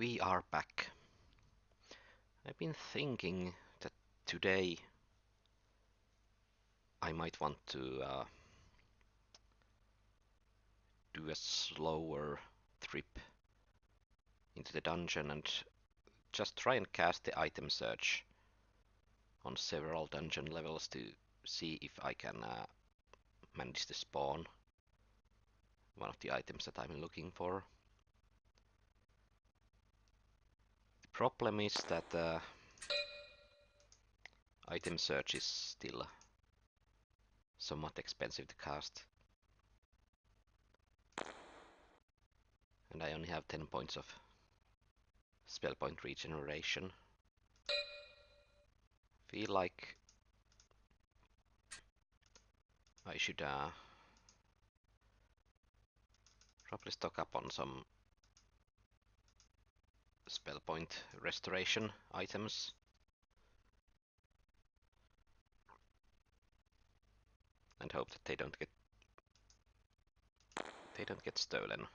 we are back. I've been thinking that today I might want to do a slower trip into the dungeon and just try and cast the item search on several dungeon levels to see if I can manage to spawn one of the items that I'm looking for. The problem is that item search is still somewhat expensive to cast. And I only have 10 points of spell point regeneration. Feel like I should probably stock up on some spell point restoration items. And hope that they don't get stolen.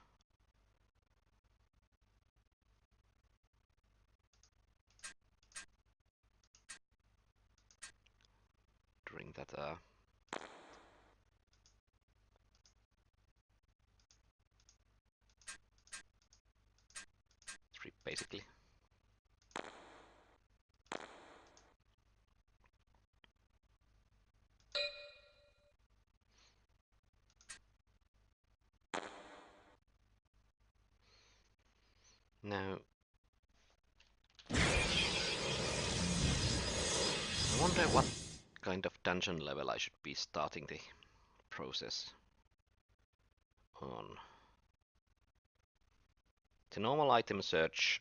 During that trip, basically. Now, I wonder what kind of dungeon level I should be starting the process on. The normal item search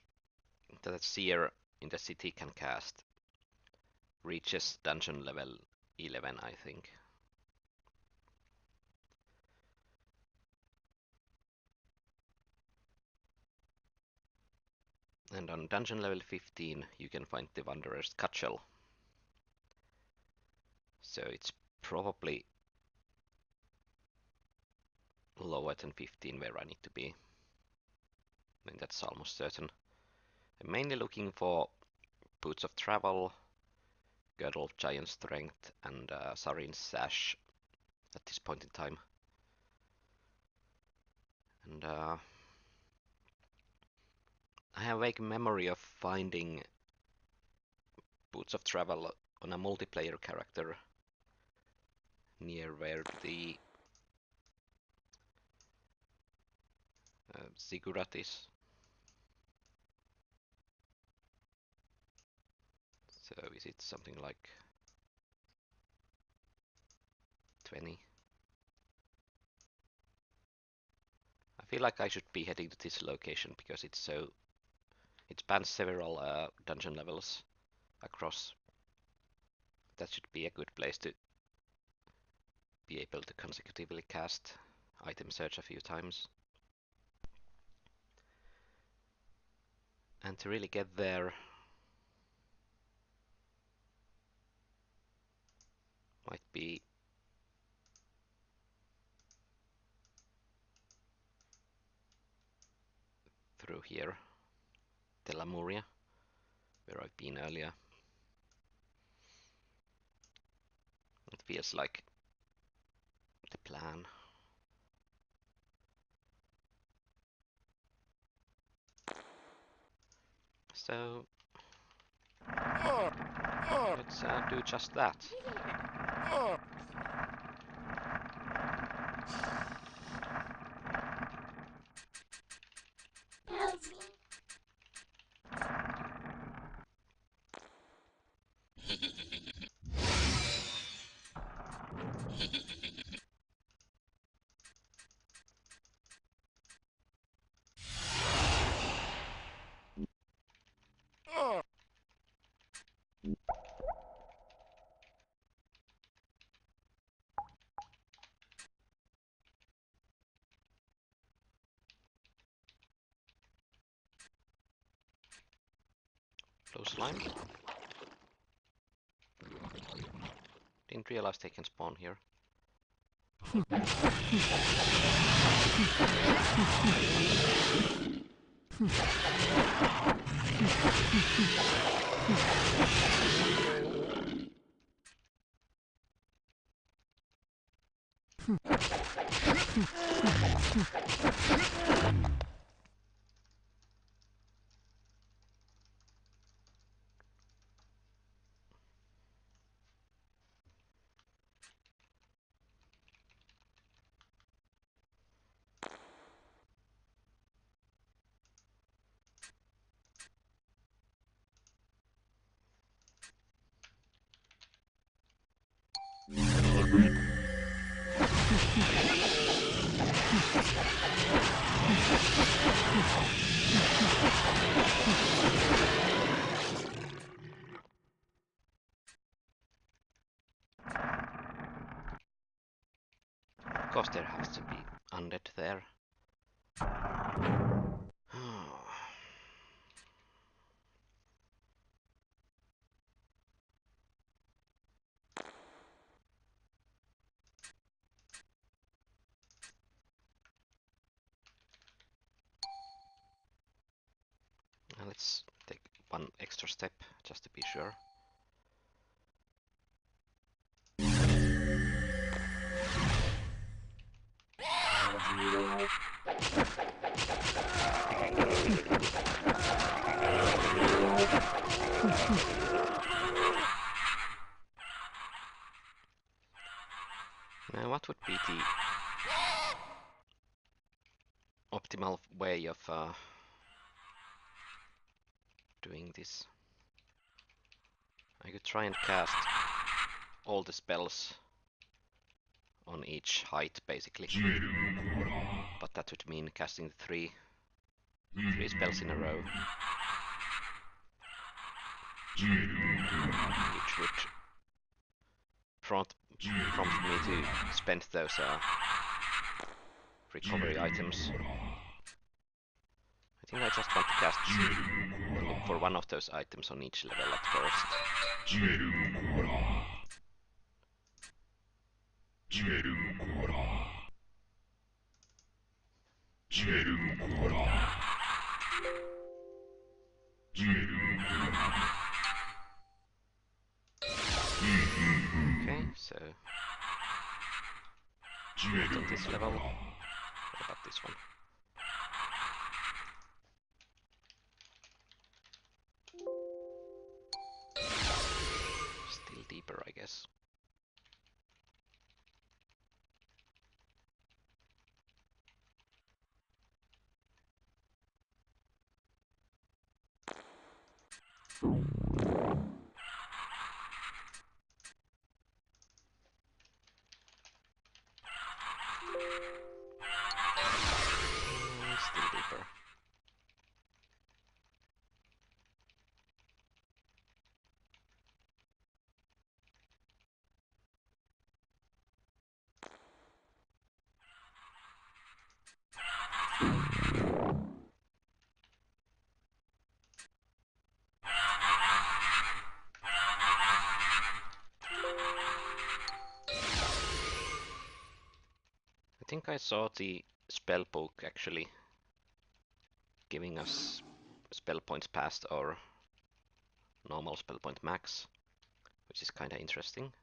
that a seer in the city can cast reaches dungeon level 11, I think. And on dungeon level 15 you can find the Wanderer's Cutshell. So it's probably lower than 15 where I need to be. I mean, that's almost certain. I'm mainly looking for Boots of Travel, Girdle of Giant Strength, and Sarin's Sash at this point in time. And I have a vague memory of finding Boots of Travel on a multiplayer character near where the Ziggurat is. So is it something like 20? I feel like I should be heading to this location because it spans several dungeon levels across. That should be a good place to be able to consecutively cast item search a few times. And to really get there, might be through here, Telamuria, where I've been earlier. It feels like the plan. So let's do just that. Close line. Didn't realize they can spawn here. Of course there has to be undead there. Let's take one extra step just to be sure. Now, what would be the optimal way of doing this? I could try and cast all the spells on each height, basically. But that would mean casting three spells in a row, which would prompt me to spend those recovery items. I think I just want to cast and look for one of those items on each level at first. Okay, so not on this level. What about this one? Still deeper, I guess. Still deeper. I think I saw the spell book actually giving us spell points past our normal spell point max, which is kinda interesting.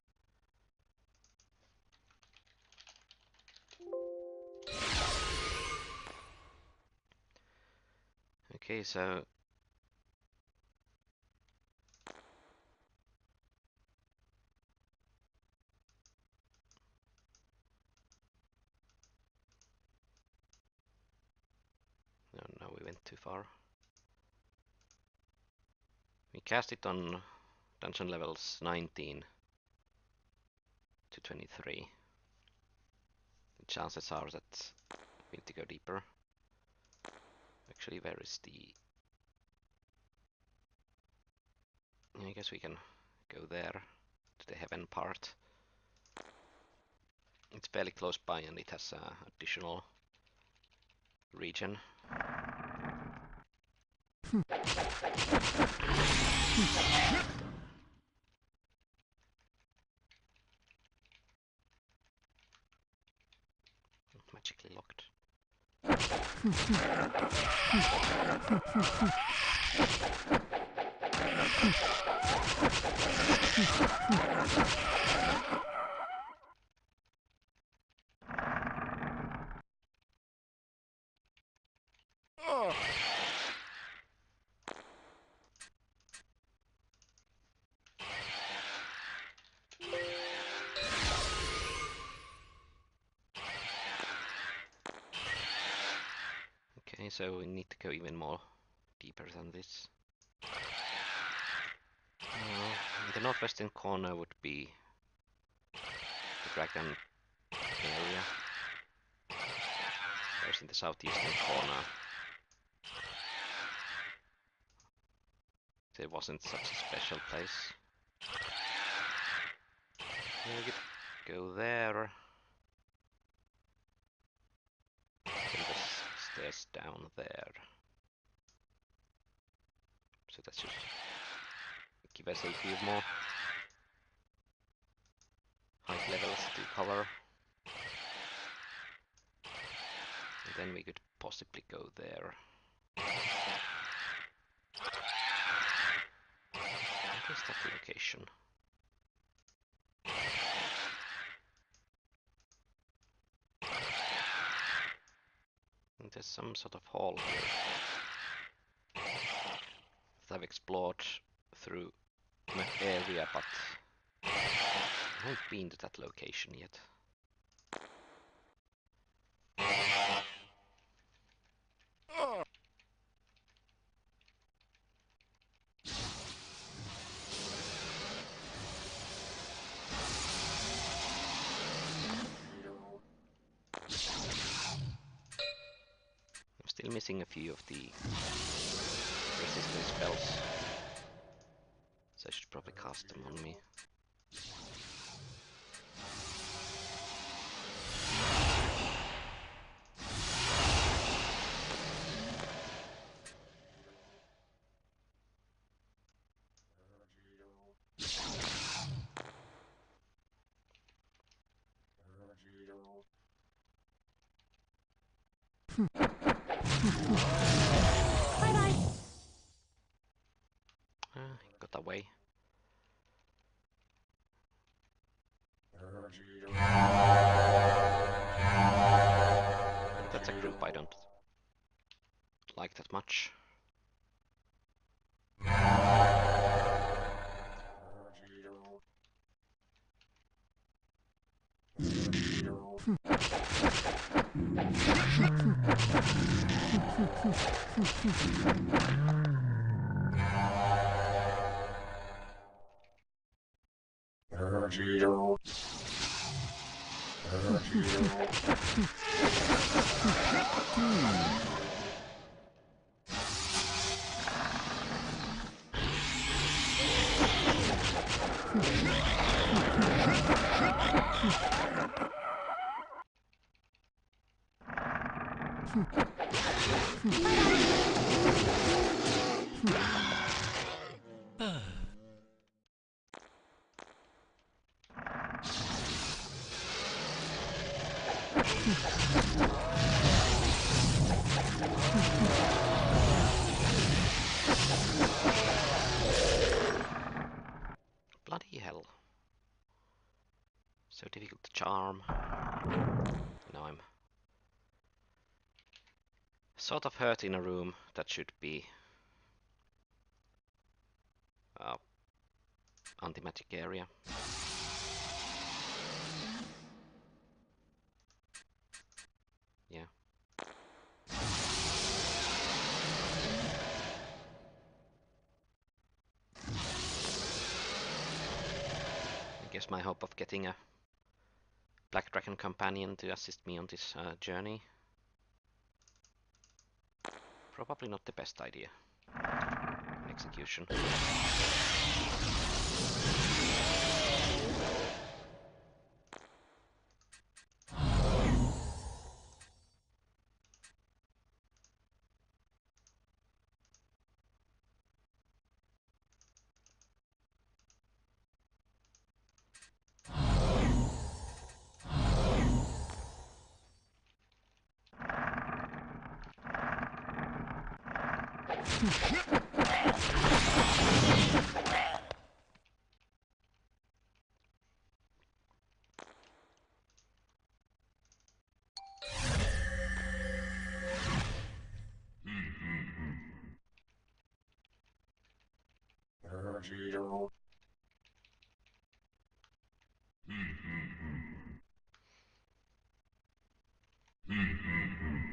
Okay, so no, we went too far. We cast it on dungeon levels 19 to 23. The chances are that we need to go deeper. Actually, where is the... I guess we can go there to the heaven part. It's fairly close by and it has an additional region. Magically locked. Okay, so we need to go even more deeper than this. In the northwestern corner would be the dragon area. Whereas in the southeastern corner there wasn't such a special place. We could go there. Then the stairs down there. So that should give us a few more height levels to cover. And then we could possibly go there. What is that location? And there's some sort of hall here that I've explored through map area, but I haven't been to that location yet. I'm still missing a few of the resistance spells, so I should probably cast them on me. Bye-bye. Got away. That's a group I don't like that much. Bloody hell. So difficult to charm. Now I'm sort of hurt in a room that should be anti-magic area. Yeah. I guess my hope of getting a Black Dragon companion to assist me on this journey. Probably not the best idea. In execution.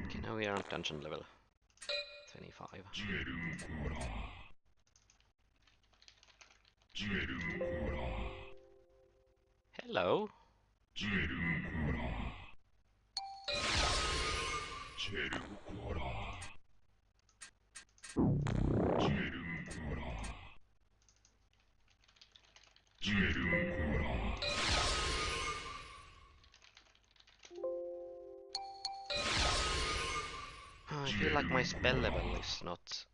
Okay, now we are on dungeon level 25. Hello. I feel like my spell level is not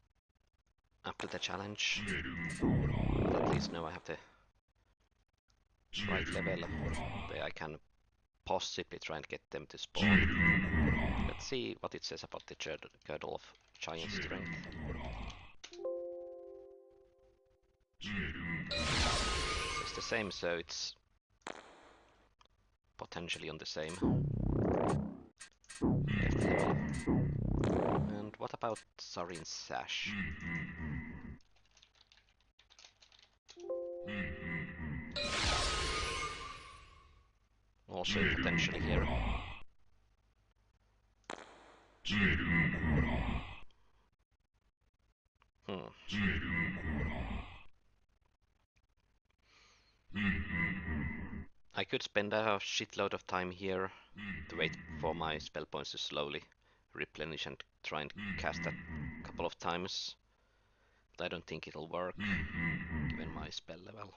up to the challenge. But at least now I have the right level where I can possibly try and get them to spawn. Let's see what it says about the girdle of giant strength. It's the same, so it's potentially on the same level. And what about Sarin's sash? Also potentially here. I could spend a shitload of time here to wait for my spell points to slowly replenish and try and cast that a couple of times. But I don't think it'll work, given my spell level.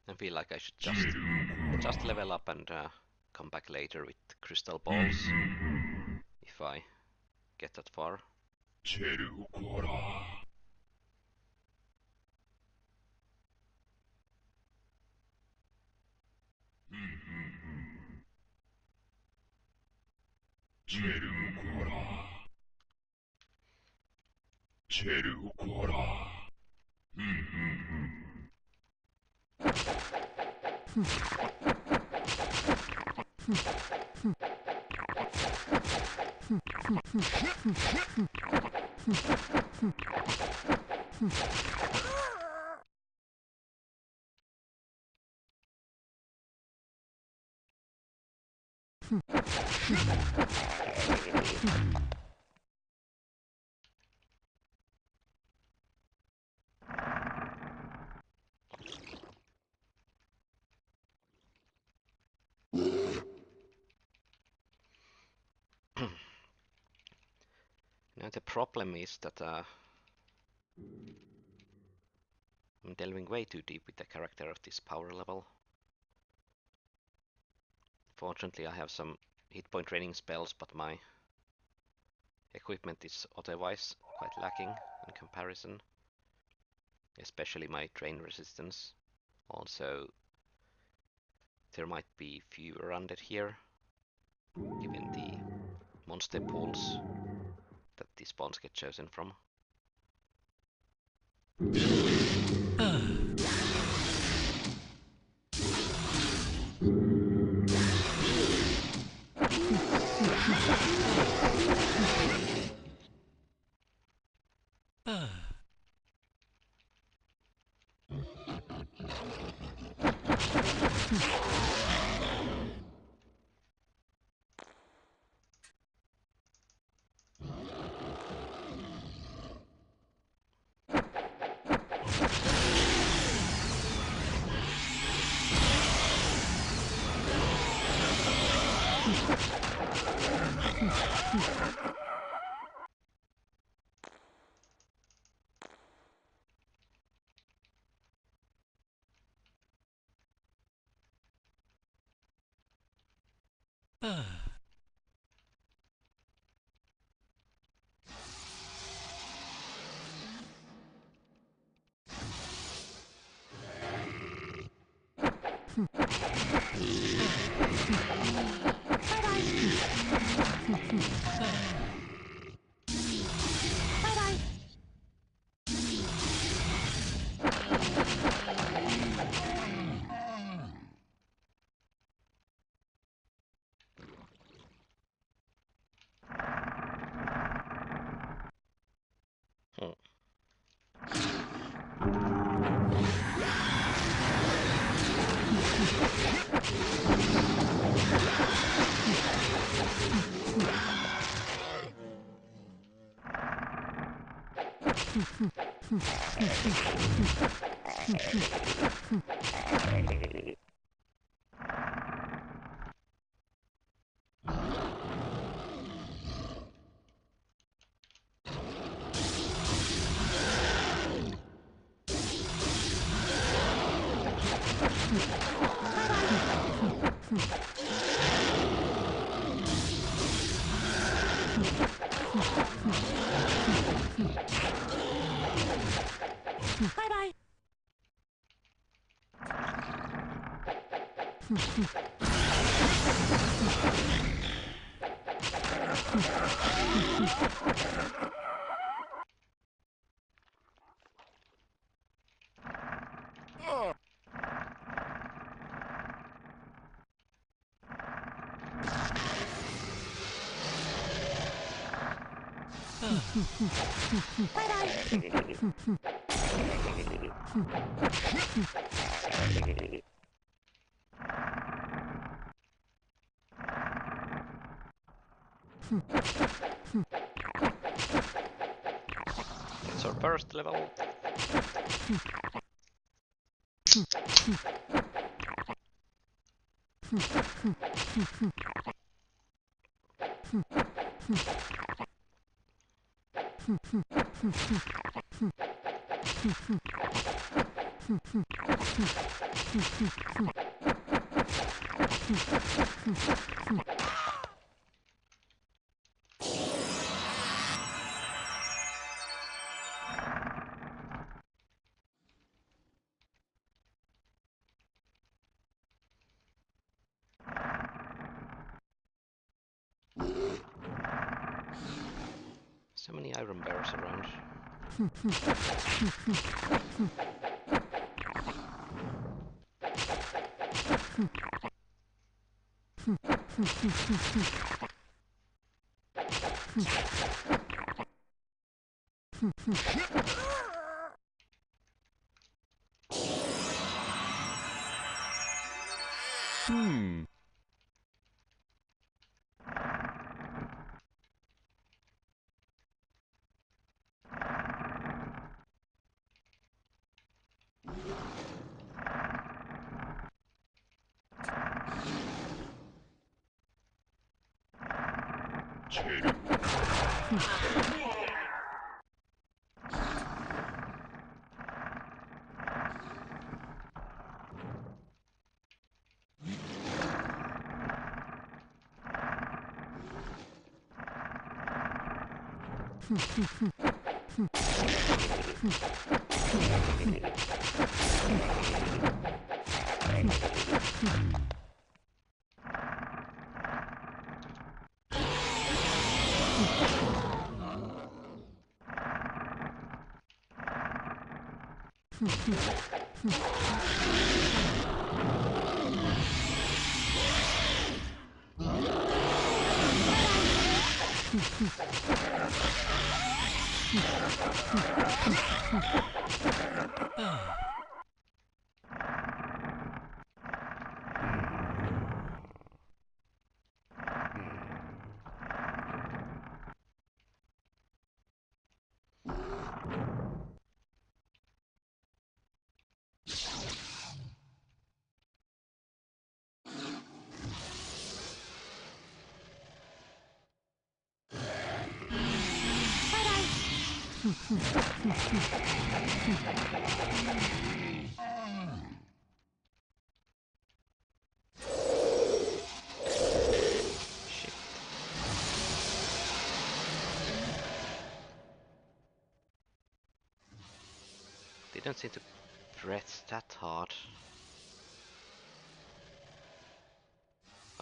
I feel like I should just level up and come back later with crystal balls, if I get that far. Now the problem is that I'm delving way too deep with the character of this power level. Fortunately I have some hit point training spells, but my equipment is otherwise quite lacking in comparison. Especially my drain resistance. Also, there might be fewer undead here, given the monster pools that these spawns get chosen from. Hmm. Bye-bye. It's our first level. So many iron bears around. Shit. Didn't seem to press that hard.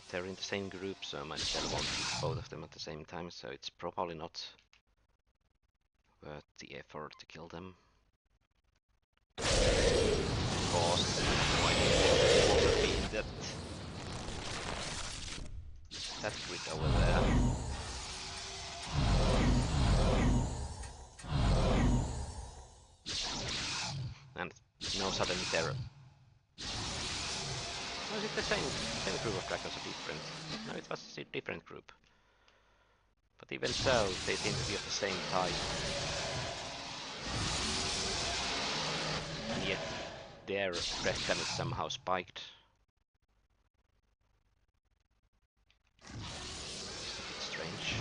they're in the same group, so I might as well keep both of them at the same time, so it's probably not worth the effort to kill them. Because might also be that grid over there. And no sudden terror. Was it the same group of dragons or different? No, it was a different group. But even so, they seem to be of the same type. And yet their breath damage somehow spiked. It's a bit strange.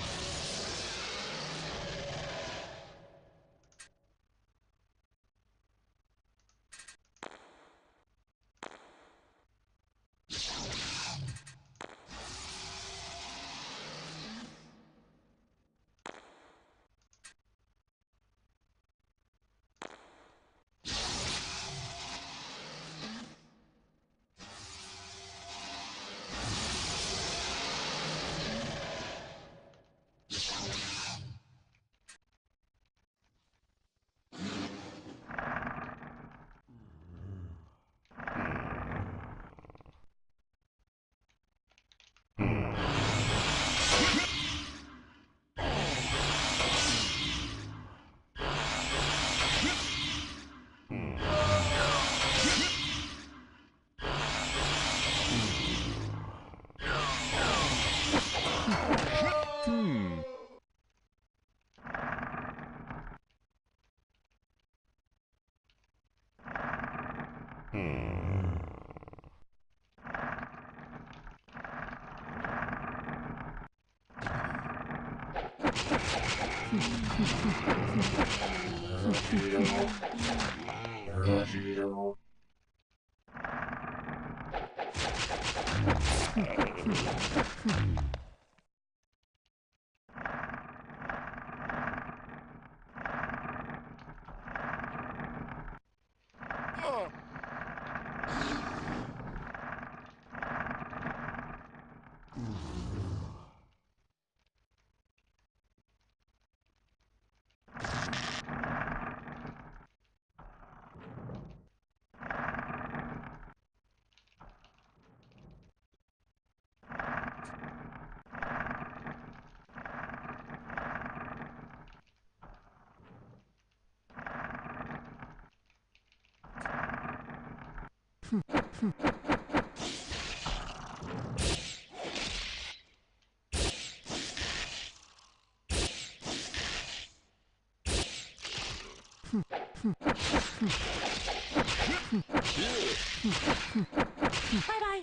Bye-bye.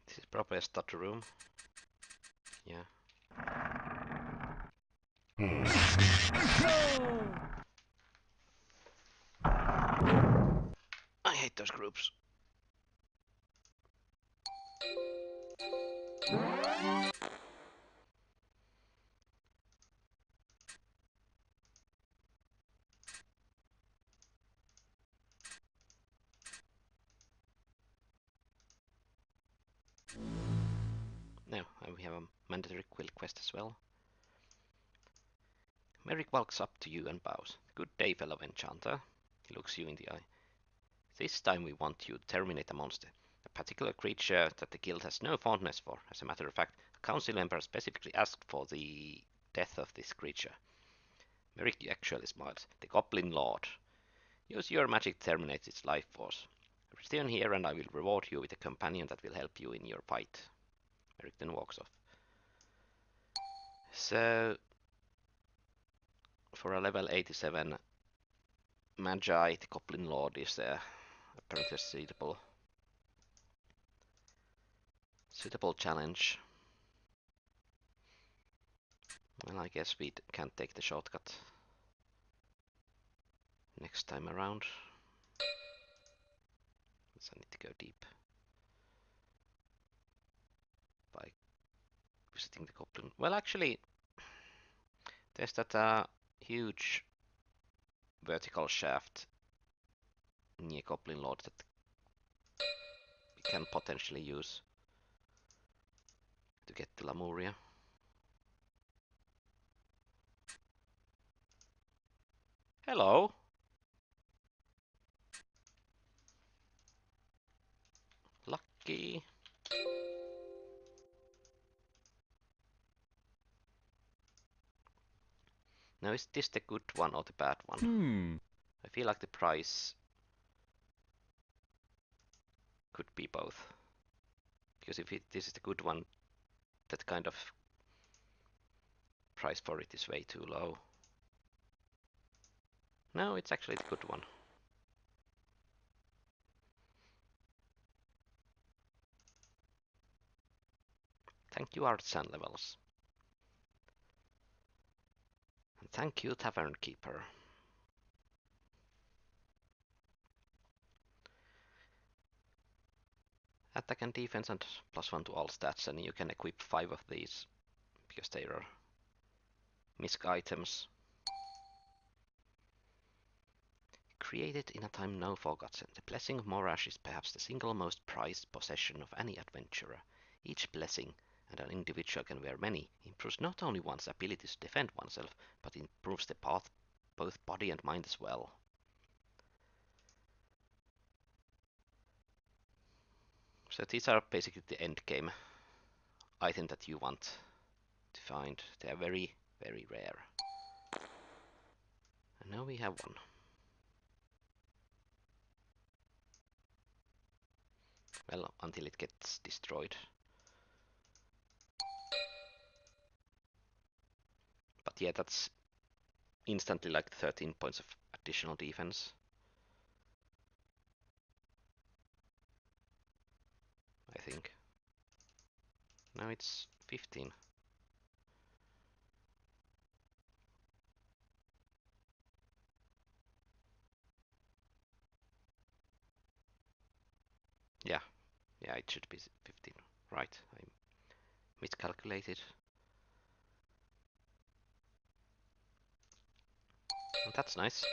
This is probably a stutter room. Yeah. I hate those groups. Now, we have a mandatory quill quest as well. Merrick walks up to you and bows. Good day, fellow enchanter. He looks you in the eye. This time we want you to terminate a monster, a particular creature that the guild has no fondness for. As a matter of fact, a council member specifically asked for the death of this creature. Merrick actually smiles. The Goblin Lord. Use your magic to terminate its life force. Return here and I will reward you with a companion that will help you in your fight. Merrick then walks off. So, for a level 87 Magi, the Goblin Lord is apparently a suitable challenge. Well, I guess we can't take the shortcut next time around. So I need to go deep by visiting the Goblin. Well, actually, there's that huge vertical shaft near Goblin Lord that can potentially use to get the Lemuria. Hello! Lucky! Now is this the good one or the bad one? I feel like the price could be both. Because if this is the good one, that kind of price for it is way too low. No, it's actually the good one. Thank you, Artisan Levels. And thank you, Tavern Keeper. Attack and defense and +1 to all stats, and you can equip 5 of these because they are misc items. Created in a time now forgotten, the Blessing of Morash is perhaps the single most prized possession of any adventurer. Each blessing, and an individual can wear many, improves not only one's ability to defend oneself, but improves the path, both body and mind as well. So these are basically the end game item that you want to find. They are very, very rare. And now we have one. Well, until it gets destroyed. But yeah, that's instantly like 13 points of additional defense. I think. Now it's 15. Yeah, it should be 15. Right, I miscalculated. And that's nice.